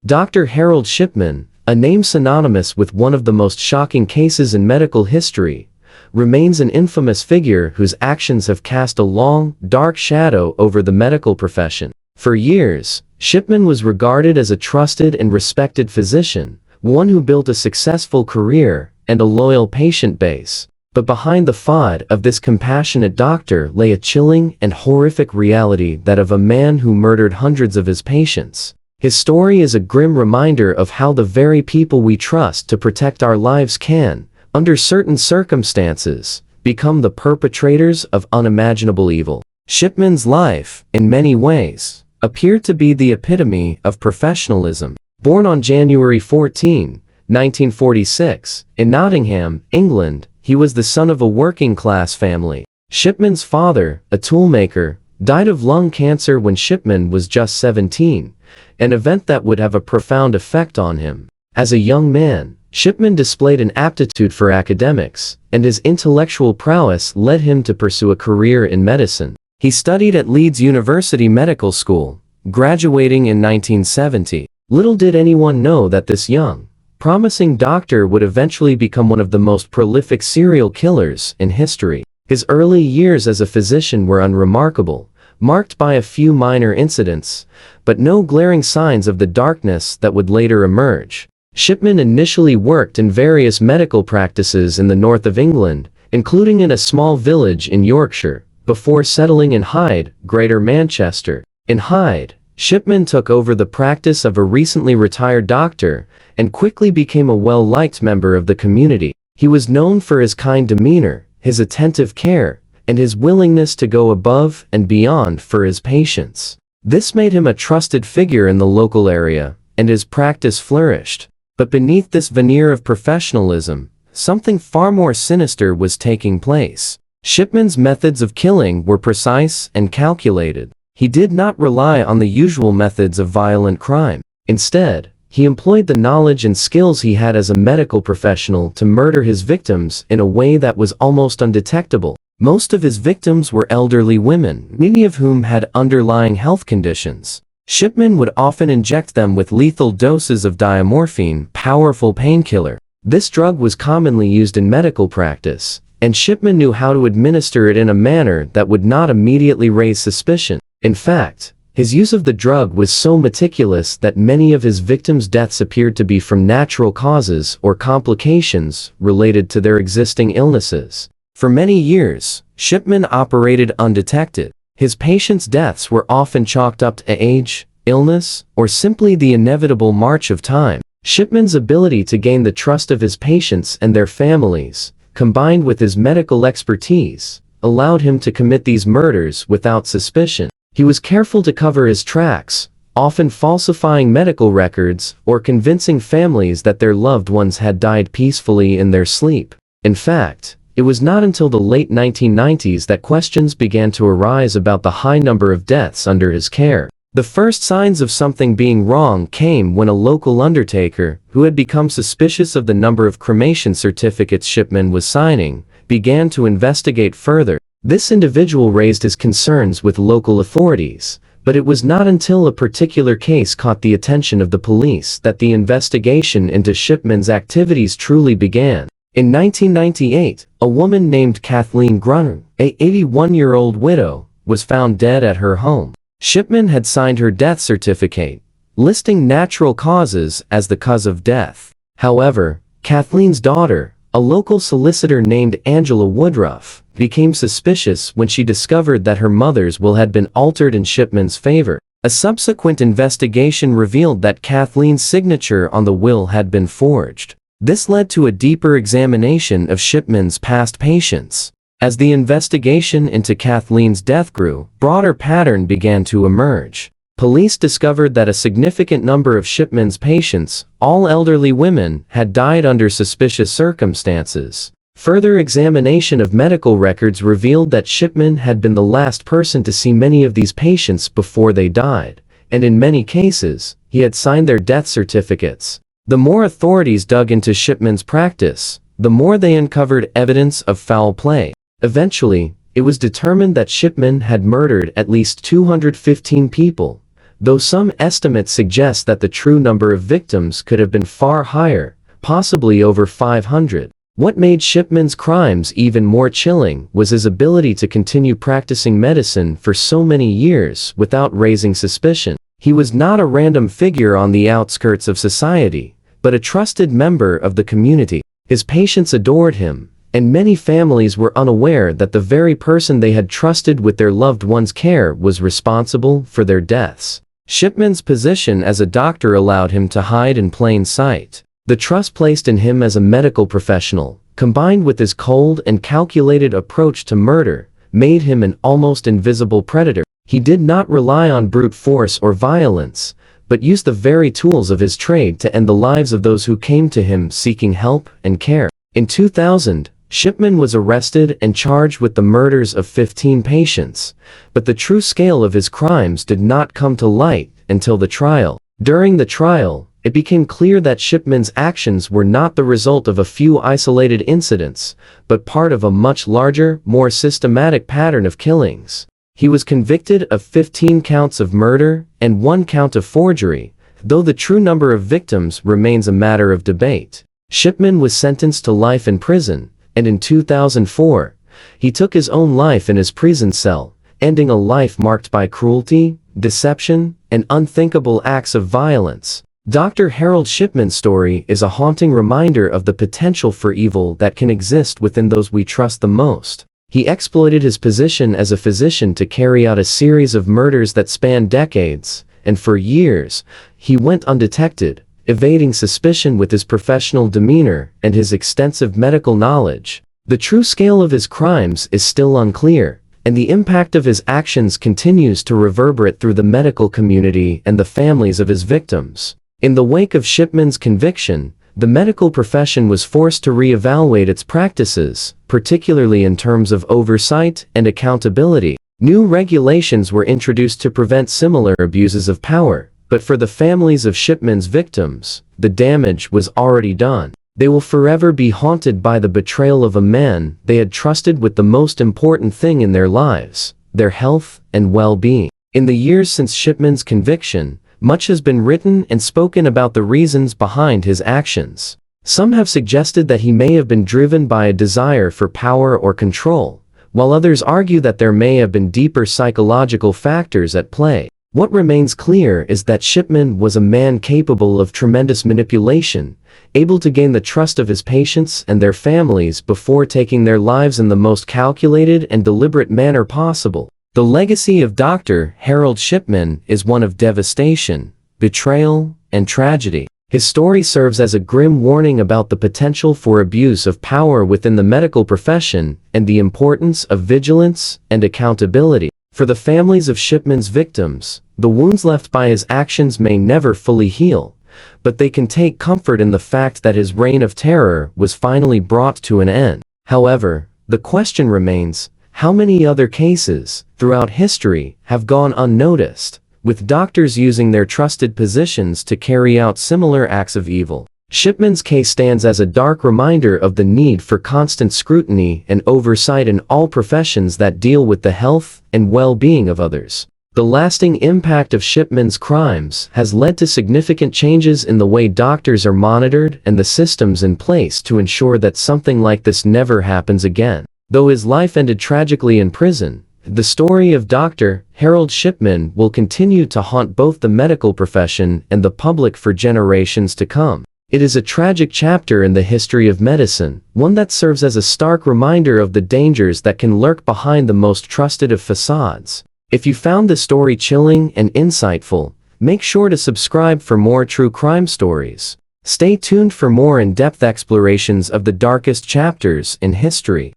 Dr. Harold Shipman, a name synonymous with one of the most shocking cases in medical history, remains an infamous figure whose actions have cast a long, dark shadow over the medical profession. For years, Shipman was regarded as a trusted and respected physician, one who built a successful career and a loyal patient base. But behind the facade of this compassionate doctor lay a chilling and horrific reality, that of a man who murdered hundreds of his patients. His story is a grim reminder of how the very people we trust to protect our lives can, under certain circumstances, become the perpetrators of unimaginable evil. Shipman's life, in many ways, appeared to be the epitome of professionalism. Born on January 14, 1946, in Nottingham, England, he was the son of a working-class family. Shipman's father, a toolmaker, died of lung cancer when Shipman was just 17, an event that would have a profound effect on him. As a young man, Shipman displayed an aptitude for academics, and his intellectual prowess led him to pursue a career in medicine. He studied at Leeds University Medical School, graduating in 1970. Little did anyone know that this young, promising doctor would eventually become one of the most prolific serial killers in history. His early years as a physician were unremarkable, marked by a few minor incidents, but no glaring signs of the darkness that would later emerge. Shipman initially worked in various medical practices in the north of England, including in a small village in Yorkshire, before settling in Hyde, Greater Manchester. In Hyde, Shipman took over the practice of a recently retired doctor and quickly became a well-liked member of the community. He was known for his kind demeanor, his attentive care, and his willingness to go above and beyond for his patients. This made him a trusted figure in the local area, and his practice flourished. But beneath this veneer of professionalism, something far more sinister was taking place. Shipman's methods of killing were precise and calculated. He did not rely on the usual methods of violent crime. Instead, he employed the knowledge and skills he had as a medical professional to murder his victims in a way that was almost undetectable. Most of his victims were elderly women, many of whom had underlying health conditions. Shipman would often inject them with lethal doses of diamorphine, powerful painkiller. This drug was commonly used in medical practice, and Shipman knew how to administer it in a manner that would not immediately raise suspicion. In fact, his use of the drug was so meticulous that many of his victims' deaths appeared to be from natural causes or complications related to their existing illnesses. For many years, Shipman operated undetected. His patients' deaths were often chalked up to age, illness, or simply the inevitable march of time. Shipman's ability to gain the trust of his patients and their families, combined with his medical expertise, allowed him to commit these murders without suspicion. He was careful to cover his tracks, often falsifying medical records or convincing families that their loved ones had died peacefully in their sleep. In fact, it was not until the late 1990s that questions began to arise about the high number of deaths under his care. The first signs of something being wrong came when a local undertaker, who had become suspicious of the number of cremation certificates Shipman was signing, began to investigate further. This individual raised his concerns with local authorities, but it was not until a particular case caught the attention of the police that the investigation into Shipman's activities truly began. In 1998, a woman named Kathleen Grunner, a 81-year-old widow, was found dead at her home. Shipman had signed her death certificate, listing natural causes as the cause of death. However, Kathleen's daughter, a local solicitor named Angela Woodruff, became suspicious when she discovered that her mother's will had been altered in Shipman's favor. A subsequent investigation revealed that Kathleen's signature on the will had been forged. This led to a deeper examination of Shipman's past patients. As the investigation into Kathleen's death grew, a broader pattern began to emerge. Police discovered that a significant number of Shipman's patients, all elderly women, had died under suspicious circumstances. Further examination of medical records revealed that Shipman had been the last person to see many of these patients before they died, and in many cases, he had signed their death certificates. The more authorities dug into Shipman's practice, the more they uncovered evidence of foul play. Eventually, it was determined that Shipman had murdered at least 215 people, though some estimates suggest that the true number of victims could have been far higher, possibly over 500. What made Shipman's crimes even more chilling was his ability to continue practicing medicine for so many years without raising suspicion. He was not a random figure on the outskirts of society, but a trusted member of the community. His patients adored him, and many families were unaware that the very person they had trusted with their loved one's care was responsible for their deaths. Shipman's position as a doctor allowed him to hide in plain sight. The trust placed in him as a medical professional, combined with his cold and calculated approach to murder, made him an almost invisible predator. He did not rely on brute force or violence, but used the very tools of his trade to end the lives of those who came to him seeking help and care. In 2000, Shipman was arrested and charged with the murders of 15 patients, but the true scale of his crimes did not come to light until the trial. During the trial, it became clear that Shipman's actions were not the result of a few isolated incidents, but part of a much larger, more systematic pattern of killings. He was convicted of 15 counts of murder and 1 count of forgery, though the true number of victims remains a matter of debate. Shipman was sentenced to life in prison, and in 2004, he took his own life in his prison cell, ending a life marked by cruelty, deception, and unthinkable acts of violence. Dr. Harold Shipman's story is a haunting reminder of the potential for evil that can exist within those we trust the most. He exploited his position as a physician to carry out a series of murders that spanned decades, and for years, he went undetected, evading suspicion with his professional demeanor and his extensive medical knowledge. The true scale of his crimes is still unclear, and the impact of his actions continues to reverberate through the medical community and the families of his victims. In the wake of Shipman's conviction, the medical profession was forced to reevaluate its practices, particularly in terms of oversight and accountability. New regulations were introduced to prevent similar abuses of power, but for the families of Shipman's victims, the damage was already done. They will forever be haunted by the betrayal of a man they had trusted with the most important thing in their lives, their health and well-being. In the years since Shipman's conviction, much has been written and spoken about the reasons behind his actions. Some have suggested that he may have been driven by a desire for power or control, while others argue that there may have been deeper psychological factors at play. What remains clear is that Shipman was a man capable of tremendous manipulation, able to gain the trust of his patients and their families before taking their lives in the most calculated and deliberate manner possible. The legacy of Dr. Harold Shipman is one of devastation, betrayal, and tragedy. His story serves as a grim warning about the potential for abuse of power within the medical profession and the importance of vigilance and accountability. For the families of Shipman's victims, the wounds left by his actions may never fully heal, but they can take comfort in the fact that his reign of terror was finally brought to an end. However, the question remains, how many other cases, throughout history, have gone unnoticed, with doctors using their trusted positions to carry out similar acts of evil? Shipman's case stands as a dark reminder of the need for constant scrutiny and oversight in all professions that deal with the health and well-being of others. The lasting impact of Shipman's crimes has led to significant changes in the way doctors are monitored and the systems in place to ensure that something like this never happens again. Though his life ended tragically in prison, the story of Dr. Harold Shipman will continue to haunt both the medical profession and the public for generations to come. It is a tragic chapter in the history of medicine, one that serves as a stark reminder of the dangers that can lurk behind the most trusted of facades. If you found this story chilling and insightful, make sure to subscribe for more true crime stories. Stay tuned for more in-depth explorations of the darkest chapters in history.